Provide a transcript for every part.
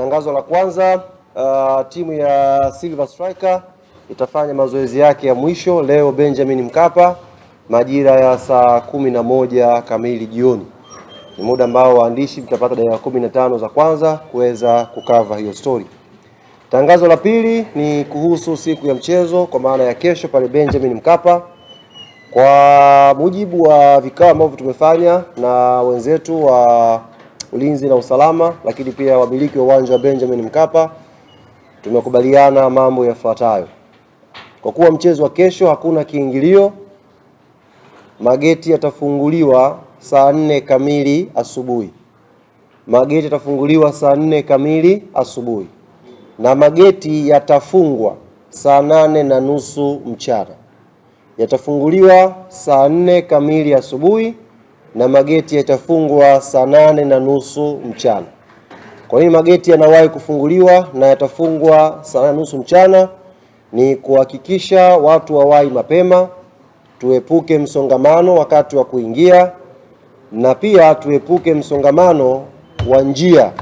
Tangazo la kwanza, timu ya Silver Striker itafanya mazoezi yake ya mwisho leo Benjamin Mkapa majira ya saa 11 kamili jioni. Ni muda ambao waandishi mtapata dakika 15 za kwanza kuweza kukava hiyo story. Tangazo la pili ni kuhusu siku ya mchezo kwa maana ya kesho pale Benjamin Mkapa. Kwa mujibu wa vikao ambavyo tumefanya na wenzetu wa ulinzi na usalama, lakini pia wamiliki wa uwanja wa Benjamin Mkapa, tumekubaliana mambo yafuatayo. Kwa kuwa mchezo wa kesho hakuna kiingilio, mageti yatafunguliwa saa 4 kamili asubuhi. Mageti yatafunguliwa saa 4 kamili asubuhi na mageti yatafungwa saa 8:30 mchana. Yatafunguliwa saa 4 kamili asubuhi na mageti yatafungwa saa 8:30 mchana. Kwa nini mageti yanawahi kufunguliwa na yatafungwa saa 8:30 mchana? Ni kuhakikisha watu wawahi mapema, tuepuke msongamano wakati wa kuingia, na pia tuepuke msongamano wa njia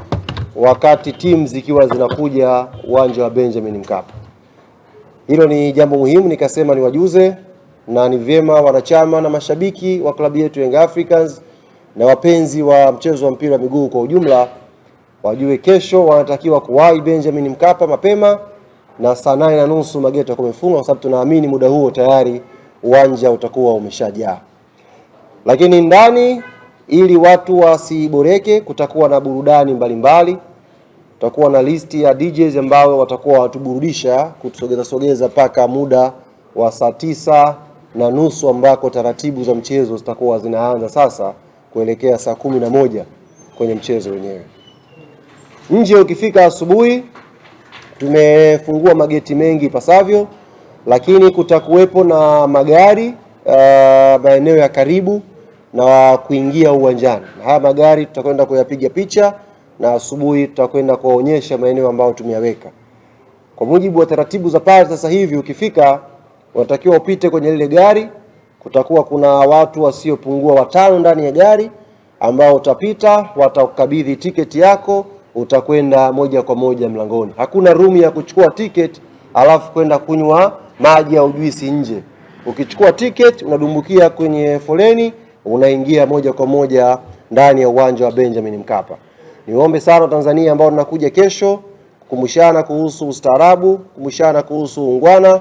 wakati timu zikiwa zinakuja uwanja wa Benjamin Mkapa. Hilo ni jambo muhimu, nikasema niwajuze, na ni vyema wanachama na mashabiki wa klabu yetu Young Africans na wapenzi wa mchezo wa mpira wa miguu kwa ujumla wajue kesho wanatakiwa kuwahi Benjamin Mkapa mapema, na saa 8:30 mageti yatakuwa yamefungwa, kwa sababu tunaamini muda huo tayari uwanja utakuwa umeshajaa. Lakini ndani, ili watu wasiboreke, kutakuwa na burudani mbalimbali. Tutakuwa na listi ya DJs ambao watakuwa watuburudisha kutusogeza paka muda wa saa 9:30 ambako taratibu za mchezo zitakuwa zinaanza sasa kuelekea saa 11 kwenye mchezo wenyewe. Nje ukifika asubuhi, tumefungua mageti mengi pasavyo, lakini kutakuwepo na magari maeneo ya karibu na kuingia uwanjani. Haya magari tutakwenda kuyapiga picha na asubuhi tutakwenda kuonyesha maeneo ambayo tumeyaweka. Kwa mujibu wa taratibu za pale sasa hivi, ukifika unatakiwa upite kwenye lile gari. Kutakuwa kuna watu wasiopungua 5 ndani ya gari ambao utapita, watakukabidhi tiketi yako, utakwenda moja kwa moja mlangoni. Hakuna room ya kuchukua tiketi alafu kwenda kunywa maji au juisi nje. Ukichukua tiketi unadumbukia kwenye foleni, unaingia moja kwa moja ndani ya uwanja wa Benjamin Mkapa. Niombe sana Tanzania ambao tunakuja kesho kukumbushana kuhusu ustaarabu, kukumbushana kuhusu ungwana,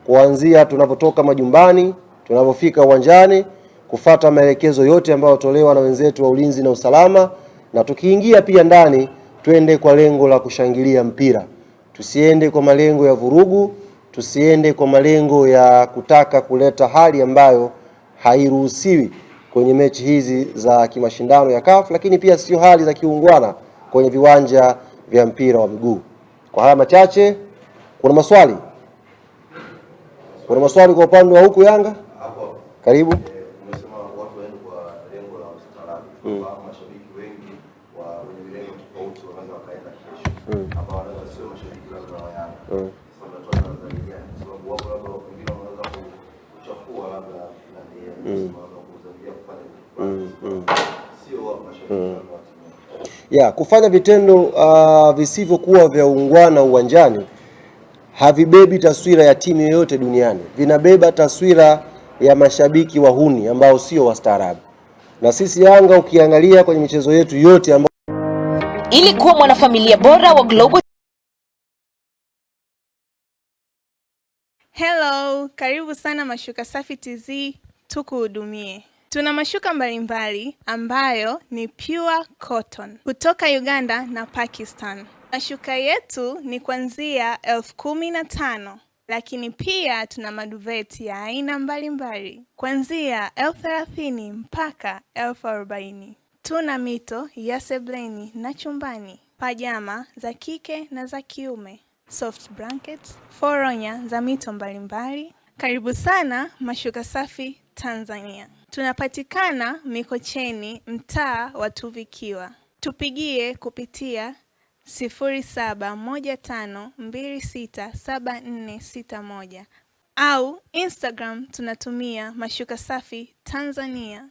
kuanzia tunapotoka majumbani, tunapofika uwanjani, kufata maelekezo yote ambayo tolewa na wenzetu wa ulinzi na usalama, na tukiingia pia ndani twende kwa lengo la kushangilia mpira. Tusiende kwa malengo ya vurugu, tusiende kwa malengo ya kutaka kuleta hali ambayo hairuhusiwi kwenye mechi hizi za kimashindano ya CAF, lakini pia sio hali za kiungwana kwenye viwanja vya mpira wa miguu. Kwa haya machache, kuna maswali? Kuna maswali kwa upande wa huku Yanga? Karibu. Umesema watu waende kwa lengo la ustaarabu. Mashabiki wengi wenye milengo tofauti wanaweza wakaenda kesho. Hapa wanaweza sio mashabiki labda wa Yanga. Sasa tunatoa Tanzania kwa sababu wapo labda wengine wanaweza kuchafua labda na nia kuzambia kufanya sio mashabiki wa kufanya vitendo visivyokuwa vya ungwana uwanjani havibebi taswira ya timu yoyote duniani. Vinabeba taswira ya mashabiki wahuni ambao sio wastaarabu. Na sisi Yanga ukiangalia kwenye michezo yetu yote ambao ili kuwa mwanafamilia bora wa Global. Hello, karibu sana Mashuka Safi TZ, tukuhudumie. Tuna mashuka mbalimbali ambayo ni pure cotton kutoka Uganda na Pakistan. Mashuka yetu ni kuanzia 15,000, lakini pia tuna maduveti ya aina mbalimbali kuanzia 30,000 mpaka 40,000. Tuna mito ya sebleni na chumbani, pajama za kike na za kiume, soft blankets, foronya za mito mbalimbali. Karibu sana Mashuka Safi Tanzania. Tunapatikana Mikocheni, mtaa wa Tuvikiwa. Tupigie kupitia 0715267461 au Instagram tunatumia Mashuka Safi Tanzania.